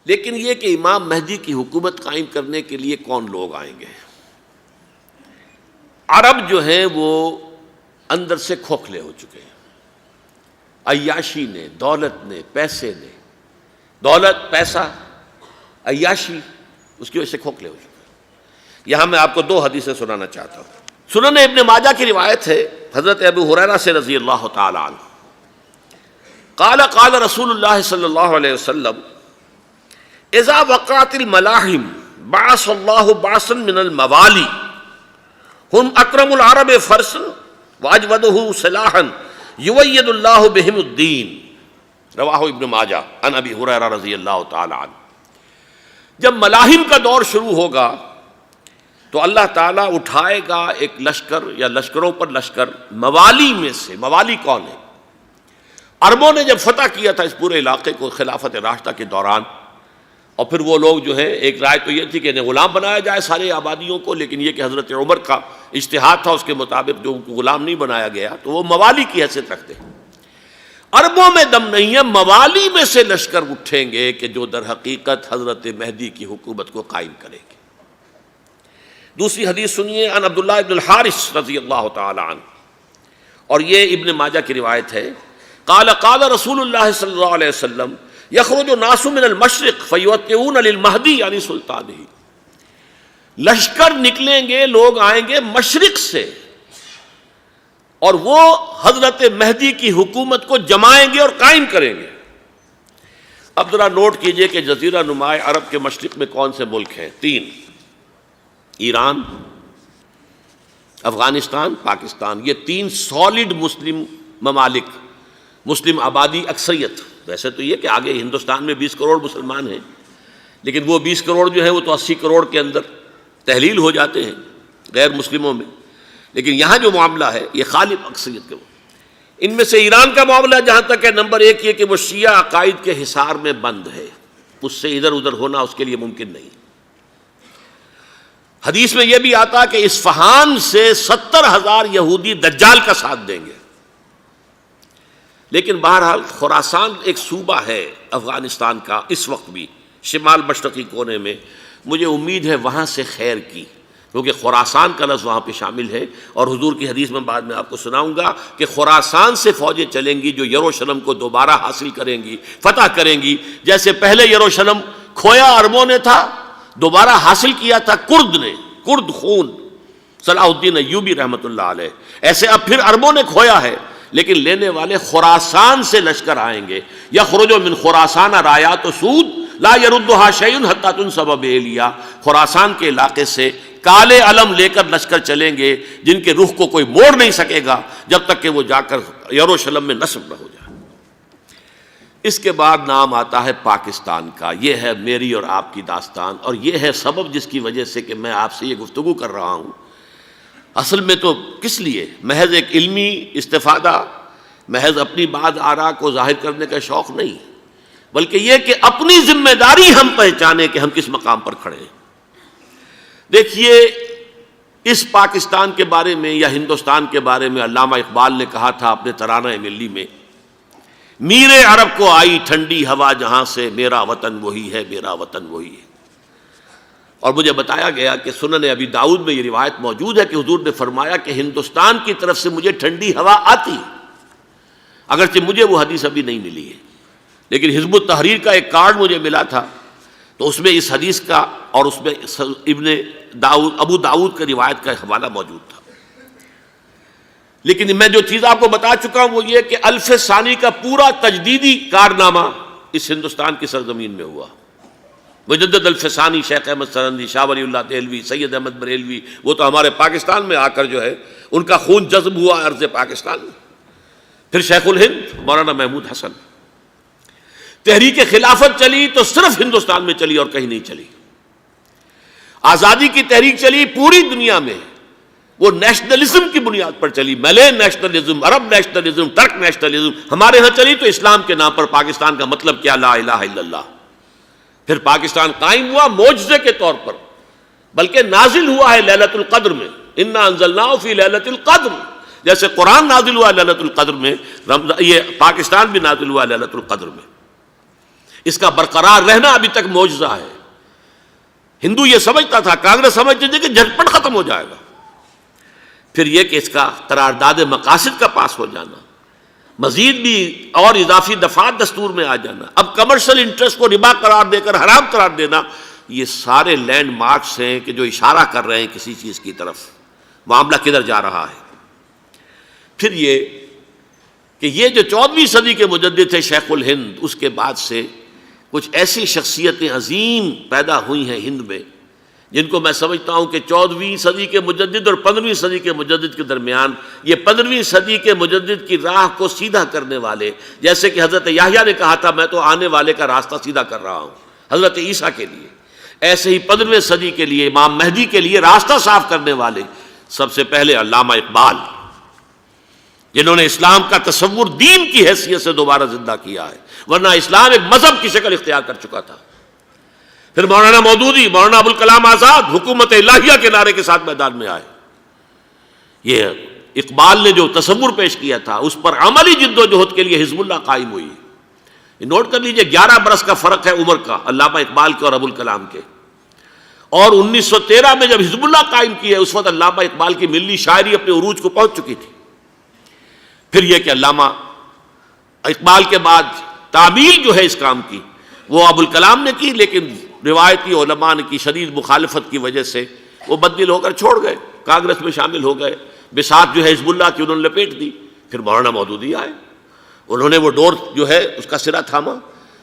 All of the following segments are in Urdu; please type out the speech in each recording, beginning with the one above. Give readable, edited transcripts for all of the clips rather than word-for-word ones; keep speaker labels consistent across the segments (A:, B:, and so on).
A: لیکن یہ کہ امام مہدی کی حکومت قائم کرنے کے لیے کون لوگ آئیں گے؟ عرب جو ہیں وہ اندر سے کھوکھلے ہو چکے ہیں، عیاشی نے، دولت نے، پیسے نے، دولت، پیسہ، عیاشی، اس کی وجہ سے کھوکھلے ہو چکے ہیں۔ یہاں میں آپ کو دو حدیثیں سنانا چاہتا ہوں۔ سنن ابن ماجہ کی روایت ہے حضرت ابو ہریرہ سے رضی اللہ تعالی عنہ، قال قال رسول اللہ صلی اللہ علیہ وسلم اذا وقعت الملاحم بعث اللہ بعثا من الموالی ہم اکرم العرب فرسا واجودہ سلاحا یوید اللہ بہم الدین، رواہ ابن ماجہ عن ابی ہریرہ رضی اللہ تعالی عنہ۔ جب ملاحم کا دور شروع ہوگا تو اللہ تعالیٰ اٹھائے گا ایک لشکر یا لشکروں پر لشکر موالی میں سے۔ موالی کون ہے؟ عربوں نے جب فتح کیا تھا اس پورے علاقے کو خلافت راشدہ کے دوران، اور پھر وہ لوگ جو ہے، ایک رائے تو یہ تھی کہ انہیں غلام بنایا جائے سارے آبادیوں کو، لیکن یہ کہ حضرت عمر کا اجتہاد تھا، اس کے مطابق جو ان کو غلام نہیں بنایا گیا تو وہ موالی کی حیثیت رکھتے ہیں۔ عربوں میں دم نہیں ہے، موالی میں سے لشکر اٹھیں گے کہ جو در حقیقت حضرت مہدی کی حکومت کو قائم کریں گے۔ دوسری حدیث سنیے، عن عبداللہ ابن الحارث رضی اللہ تعالی عنہ، اور یہ ابن ماجہ کی روایت ہے، قال قال رسول اللہ صلی اللہ علیہ وسلم یخرج الناس من المشرق فیوطئون للمہدی یعنی سلطانہ، لشکر نکلیں گے، لوگ آئیں گے مشرق سے، اور وہ حضرت مہدی کی حکومت کو جمائیں گے اور قائم کریں گے۔ اب ذرا نوٹ کیجئے کہ جزیرہ نما عرب کے مشرق میں کون سے ملک ہیں؟ تین: ایران، افغانستان، پاکستان۔ یہ تین سالڈ مسلم ممالک، مسلم آبادی اکثریت۔ ویسے تو یہ کہ آگے ہندوستان میں 20 کروڑ مسلمان ہیں، لیکن وہ 20 کروڑ جو ہے وہ تو 80 کروڑ کے اندر تحلیل ہو جاتے ہیں غیر مسلموں میں، لیکن یہاں جو معاملہ ہے یہ غالب اکثریت کے۔ ان میں سے ایران کا معاملہ جہاں تک ہے، نمبر 1 یہ کہ وہ شیعہ عقائد کے حصار میں بند ہے، اس سے ادھر ادھر ہونا اس کے لیے ممکن نہیں۔ حدیث میں یہ بھی آتا کہ اصفہان سے 70,000 یہودی دجال کا ساتھ دیں گے۔ لیکن بہرحال خراسان ایک صوبہ ہے افغانستان کا اس وقت بھی، شمال مشرقی کونے میں، مجھے امید ہے وہاں سے خیر کی، کیونکہ خراسان کا لفظ وہاں پہ شامل ہے، اور حضور کی حدیث میں بعد میں آپ کو سناؤں گا کہ خراسان سے فوجیں چلیں گی جو یروشلم کو دوبارہ حاصل کریں گی، فتح کریں گی۔ جیسے پہلے یروشلم کھویا عربوں نے تھا، دوبارہ حاصل کیا تھا کرد نے، کرد خون صلاح الدین ایوبی رحمۃ اللہ علیہ، ایسے اب پھر عربوں نے کھویا ہے، لیکن لینے والے خراسان سے لشکر آئیں گے۔ یخرج من خراسان رایات سود لا یردھا شیء حتی تنصب بإیلیا، خراسان کے علاقے سے کالے علم لے کر لشکر چلیں گے جن کے رخ کو کوئی موڑ نہیں سکے گا جب تک کہ وہ جا کر یروشلم میں نصب نہ ہو جائے۔ اس کے بعد نام آتا ہے پاکستان کا۔ یہ ہے میری اور آپ کی داستان، اور یہ ہے سبب جس کی وجہ سے کہ میں آپ سے یہ گفتگو کر رہا ہوں۔ اصل میں تو کس لیے؟ محض ایک علمی استفادہ، محض اپنی بات آراء کو ظاہر کرنے کا شوق نہیں، بلکہ یہ کہ اپنی ذمہ داری ہم پہچانیں کہ ہم کس مقام پر کھڑے ہیں۔ دیکھیے، اس پاکستان کے بارے میں یا ہندوستان کے بارے میں علامہ اقبال نے کہا تھا اپنے ترانہ ملی میں، میر عرب کو آئی ٹھنڈی ہوا جہاں سے، میرا وطن وہی ہے، میرا وطن وہی ہے۔ اور مجھے بتایا گیا کہ سنن ابی داؤد میں یہ روایت موجود ہے کہ حضور نے فرمایا کہ ہندوستان کی طرف سے مجھے ٹھنڈی ہوا آتی ہے، اگرچہ مجھے وہ حدیث ابھی نہیں ملی ہے، لیکن حزب التحریر کا ایک کارڈ مجھے ملا تھا، تو اس میں اس حدیث کا اور اس میں ابو داؤد کا روایت کا حوالہ موجود تھا۔ لیکن میں جو چیز آپ کو بتا چکا ہوں وہ یہ کہ الف ثانی کا پورا تجدیدی کارنامہ اس ہندوستان کی سرزمین میں ہوا۔ مجدد الف ثانی شیخ احمد سرندی، شاہ ولی اللہ دہلوی، سید احمد بریلوی، وہ تو ہمارے پاکستان میں آ کر جو ہے ان کا خون جذب ہوا ارض پاکستان میں۔ پھر شیخ الہند مولانا محمود حسن۔ تحریک خلافت چلی تو صرف ہندوستان میں چلی اور کہیں نہیں چلی۔ آزادی کی تحریک چلی پوری دنیا میں، وہ نیشنلزم کی بنیاد پر چلی، ملے نیشنلزم، عرب نیشنلزم، ترک نیشنلزم۔ ہمارے ہاں چلی تو اسلام کے نام پر، پاکستان کا مطلب کیا؟ لا الہ الا اللہ۔ پھر پاکستان قائم ہوا معجزے کے طور پر، بلکہ نازل ہوا ہے لیلۃ القدر میں، انا انزلناہ فی لیلۃ القدر، جیسے قرآن نازل ہوا لیلۃ القدر میں، یہ پاکستان بھی نازل ہوا لیلۃ القدر میں۔ اس کا برقرار رہنا ابھی تک معجزہ ہے۔ ہندو یہ سمجھتا تھا، کانگریس سمجھتی تھی کہ جھٹپٹ ختم ہو جائے گا۔ پھر یہ کہ اس کا قرارداد مقاصد کا پاس ہو جانا، مزید بھی اور اضافی دفعات دستور میں آ جانا، اب کمرشل انٹرسٹ کو ربا قرار دے کر حرام قرار دینا، یہ سارے لینڈ مارکس ہیں کہ جو اشارہ کر رہے ہیں کسی چیز کی طرف، معاملہ کدھر جا رہا ہے۔ پھر یہ کہ یہ جو 14ویں صدی کے مجدد تھے شیخ الہند، اس کے بعد سے کچھ ایسی شخصیتیں عظیم پیدا ہوئی ہیں ہند میں، جن کو میں سمجھتا ہوں کہ 14ویں صدی کے مجدد اور 15ویں صدی کے مجدد کے درمیان یہ 15ویں صدی کے مجدد کی راہ کو سیدھا کرنے والے، جیسے کہ حضرت یحییٰ نے کہا تھا میں تو آنے والے کا راستہ سیدھا کر رہا ہوں حضرت عیسیٰ کے لیے، ایسے ہی 15ویں صدی کے لیے امام مہدی کے لیے راستہ صاف کرنے والے سب سے پہلے علامہ اقبال، جنہوں نے اسلام کا تصور دین کی حیثیت سے دوبارہ زندہ کیا ہے، ورنہ اسلام ایک مذہب کی شکل اختیار کر چکا تھا۔ پھر مولانا مودودی، مولانا ابوالکلام آزاد حکومت الہیہ کے نعرے کے ساتھ میدان میں آئے۔ یہ اقبال نے جو تصور پیش کیا تھا اس پر عملی جد و جہد کے لیے حزب اللہ قائم ہوئی۔ نوٹ کر لیجئے 11 برس کا فرق ہے عمر کا علامہ اقبال کے اور ابوالکلام کے، اور 1913 میں جب حزب اللہ قائم کی ہے اس وقت علامہ اقبال کی ملی شاعری اپنے عروج کو پہنچ چکی تھی۔ پھر یہ کہ علامہ اقبال کے بعد تعمیل جو ہے اس کام کی وہ ابوالکلام نے کی، لیکن روایتی علماء کی شدید مخالفت کی وجہ سے وہ بددل ہو کر چھوڑ گئے، کانگریس میں شامل ہو گئے، بساط جو ہے حزب اللہ کی انہوں نے لپیٹ دی۔ پھر مولانا مودودی آئے، انہوں نے وہ ڈور جو ہے اس کا سرا تھاما،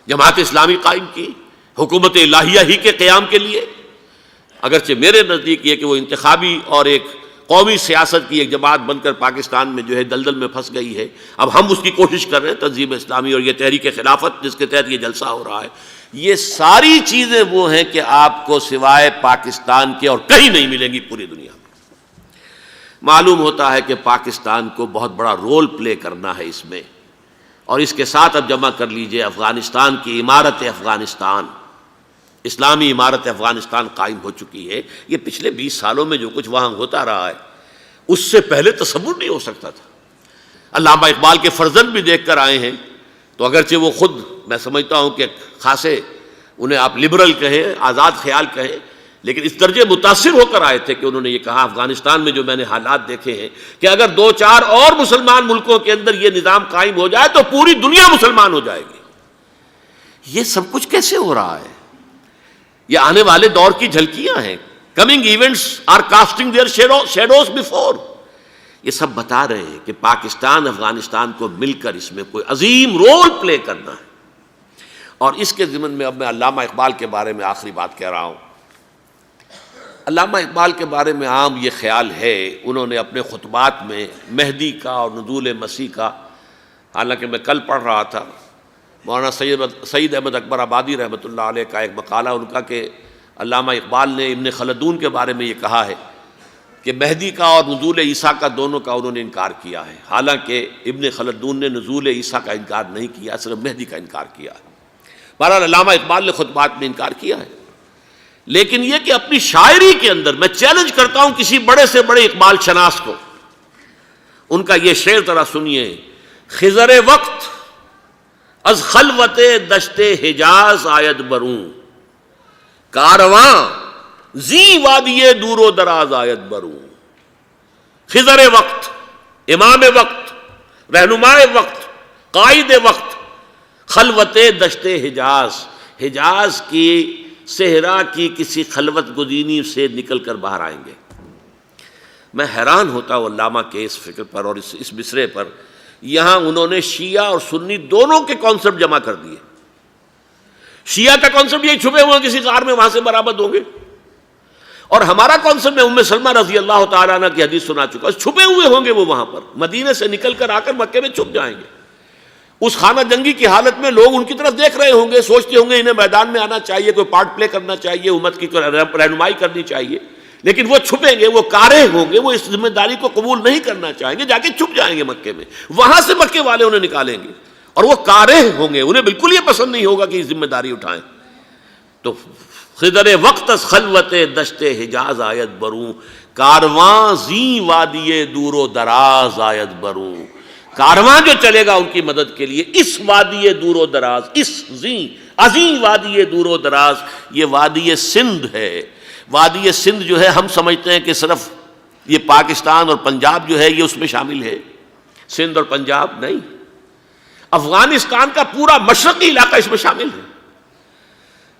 A: جماعت اسلامی قائم کی حکومت الہیہ ہی کے قیام کے لیے۔ اگرچہ میرے نزدیک یہ کہ وہ انتخابی اور ایک قومی سیاست کی ایک جماعت بن کر پاکستان میں جو ہے دلدل میں پھنس گئی ہے، اب ہم اس کی کوشش کر رہے ہیں، تنظیم اسلامی اور یہ تحریک خلافت جس کے تحت یہ جلسہ ہو رہا ہے، یہ ساری چیزیں وہ ہیں کہ آپ کو سوائے پاکستان کے اور کہیں نہیں ملیں گی پوری دنیا میں۔ معلوم ہوتا ہے کہ پاکستان کو بہت بڑا رول پلے کرنا ہے اس میں، اور اس کے ساتھ اب جمع کر لیجئے افغانستان کی عمارت افغانستان، اسلامی عمارت افغانستان قائم ہو چکی ہے۔ یہ پچھلے 20 سالوں میں جو کچھ وہاں ہوتا رہا ہے اس سے پہلے تصور نہیں ہو سکتا تھا۔ علامہ اقبال کے فرزند بھی دیکھ کر آئے ہیں، تو اگرچہ وہ خود میں سمجھتا ہوں کہ خاصے انہیں آپ لبرل کہیں، آزاد خیال کہیں، لیکن اس درجے متاثر ہو کر آئے تھے کہ انہوں نے یہ کہا افغانستان میں جو میں نے حالات دیکھے ہیں کہ اگر 2-4 اور مسلمان ملکوں کے اندر یہ نظام قائم ہو جائے تو پوری دنیا مسلمان ہو جائے گی۔ یہ سب کچھ کیسے ہو رہا ہے؟ یہ آنے والے دور کی جھلکیاں ہیں۔ Coming events are casting their shadows before. یہ سب بتا رہے ہیں کہ پاکستان افغانستان کو مل کر اس میں کوئی عظیم رول پلے کرنا ہے۔ اور اس کے ضمن میں اب میں علامہ اقبال کے بارے میں آخری بات کہہ رہا ہوں۔ علامہ اقبال کے بارے میں عام یہ خیال ہے، انہوں نے اپنے خطبات میں مہدی کا اور نزول مسیح کا، حالانکہ میں کل پڑھ رہا تھا مولانا سید احمد اکبر آبادی رحمۃ اللہ علیہ کا ایک مقالہ ان کا کہ علامہ اقبال نے ابن خلدون کے بارے میں یہ کہا ہے کہ مہدی کا اور نزول عیسیٰ کا دونوں کا انہوں نے انکار کیا ہے، حالانکہ ابن خلدون نے نزول عیسیٰ کا انکار نہیں کیا، صرف مہدی کا انکار کیا ہے۔ بہرحال علامہ اقبال نے خطبات میں انکار کیا ہے، لیکن یہ کہ اپنی شاعری کے اندر میں چیلنج کرتا ہوں کسی بڑے سے بڑے اقبال شناس کو، ان کا یہ شعر ذرا سنیے: خضر وقت از خلوت دشت حجاز آید بروں، کارواں زی وادی دور و دراز آید بروں۔ خضر وقت، امام وقت، رہنمائے وقت، قائد وقت، خلوت دشت حجاز، حجاز کی صحرا کی کسی خلوت گزینی سے نکل کر باہر آئیں گے۔ میں حیران ہوتا ہوں علامہ کے اس فکر پر اور اس مصرے پر۔ یہاں انہوں نے شیعہ اور سنی دونوں کے کانسیپٹ جمع کر دیے۔ شیعہ کا کانسیپٹ یہ چھپے ہوئے کسی غار میں وہاں سے برآمد ہوں گے، اور ہمارا کانسیپٹ میں ام سلمہ رضی اللہ تعالیٰ عنہ کی حدیث سنا چکا، چھپے ہوئے ہوں گے وہ وہاں پر، مدینے سے نکل کر آ کر مکے میں چھپ جائیں گے۔ اس خانہ جنگی کی حالت میں لوگ ان کی طرف دیکھ رہے ہوں گے، سوچتے ہوں گے انہیں میدان میں آنا چاہیے، کوئی پارٹ پلے کرنا چاہیے، امت کی رہنمائی کرنی چاہیے، لیکن وہ چھپیں گے، وہ کارہ ہوں گے، وہ اس ذمہ داری کو قبول نہیں کرنا چاہیں گے، جا کے چھپ جائیں گے مکے میں، وہاں سے مکے والے انہیں نکالیں گے، اور وہ کارہ ہوں گے، انہیں بالکل یہ پسند نہیں ہوگا کہ یہ ذمہ داری اٹھائیں۔ تو خضر وقت از خلوت دشت حجاز آیت بروں، کارواں زی وادی دور و دراز آیت بروں۔ کارواں جو چلے گا ان کی مدد کے لیے اس وادی دور و دراز، اس زی عظیم وادی دور و دراز، یہ وادی سندھ ہے۔ وادی سندھ جو ہے ہم سمجھتے ہیں کہ صرف یہ پاکستان اور پنجاب جو ہے یہ اس میں شامل ہے، سندھ اور پنجاب نہیں، افغانستان کا پورا مشرقی علاقہ اس میں شامل ہے۔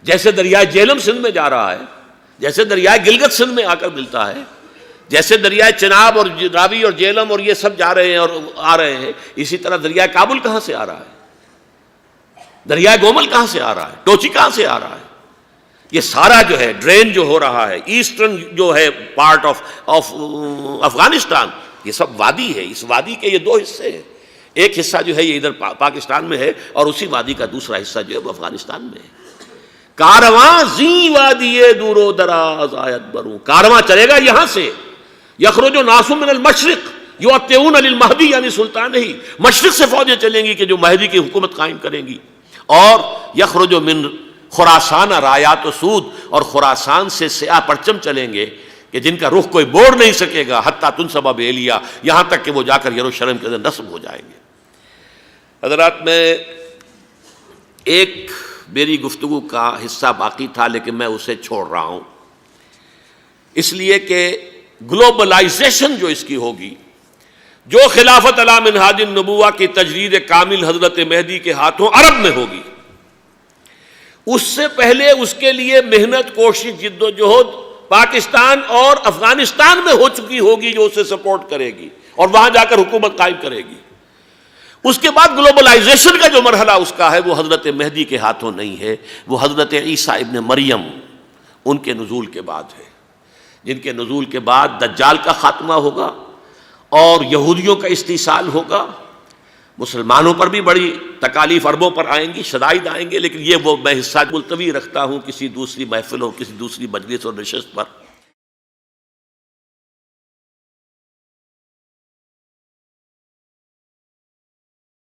A: جیسے دریائے جہلم سندھ میں جا رہا ہے، جیسے دریائے گلگت سندھ میں آ کر ملتا ہے، جیسے دریائے چناب اور راوی اور جہلم اور یہ سب جا رہے ہیں اور آ رہے ہیں، اسی طرح دریائے کابل کہاں سے آ رہا ہے، دریائے گومل کہاں سے آ رہا ہے، ٹوچی کہاں سے آ رہا ہے، یہ سارا جو ہے ڈرین جو ہو رہا ہے ایسٹرن جو ہے پارٹ آف افغانستان، یہ سب وادی ہے۔ اس وادی کے یہ دو حصے ہیں، ایک حصہ جو ہے یہ ادھر پاکستان میں ہے اور اسی وادی کا دوسرا حصہ جو ہے وہ افغانستان میں ہے۔ کارواں زی وادی دور و دراز آیت بروں، کارواں چلے گا یہاں سے، یخرج ناس من المشرق یؤتون للمہدی یعنی سلطان ہی، مشرق سے فوجیں چلیں گی کہ جو مہدی کی حکومت قائم کریں گی، اور یخرج من خراسان رایات و سود، اور خراسان سے سیاہ پرچم چلیں گے کہ جن کا رخ کوئی موڑ نہیں سکے گا، حتیٰ تنصب بیلیا، یہاں تک کہ وہ جا کر یروشلم کے اندر نصب ہو جائیں گے۔ حضرات، میں ایک میری گفتگو کا حصہ باقی تھا لیکن میں اسے چھوڑ رہا ہوں، اس لیے کہ گلوبلائزیشن جو اس کی ہوگی، جو خلافت علی منہاج النبوہ کی تجرید کامل حضرت مہدی کے ہاتھوں عرب میں ہوگی، اس سے پہلے اس کے لیے محنت، کوشش، جد و جہد پاکستان اور افغانستان میں ہو چکی ہوگی جو اسے سپورٹ کرے گی اور وہاں جا کر حکومت قائم کرے گی۔ اس کے بعد گلوبلائزیشن کا جو مرحلہ اس کا ہے وہ حضرت مہدی کے ہاتھوں نہیں ہے، وہ حضرت عیسیٰ ابن مریم ان کے نزول کے بعد ہے، جن کے نزول کے بعد دجال کا خاتمہ ہوگا اور یہودیوں کا استحصال ہوگا، مسلمانوں پر بھی بڑی تکالیف عربوں پر آئیں گی، شدائد آئیں گے، لیکن یہ وہ میں حصہ ملتوی رکھتا ہوں کسی دوسری محفل اور کسی دوسری مجلس اور نشست پر۔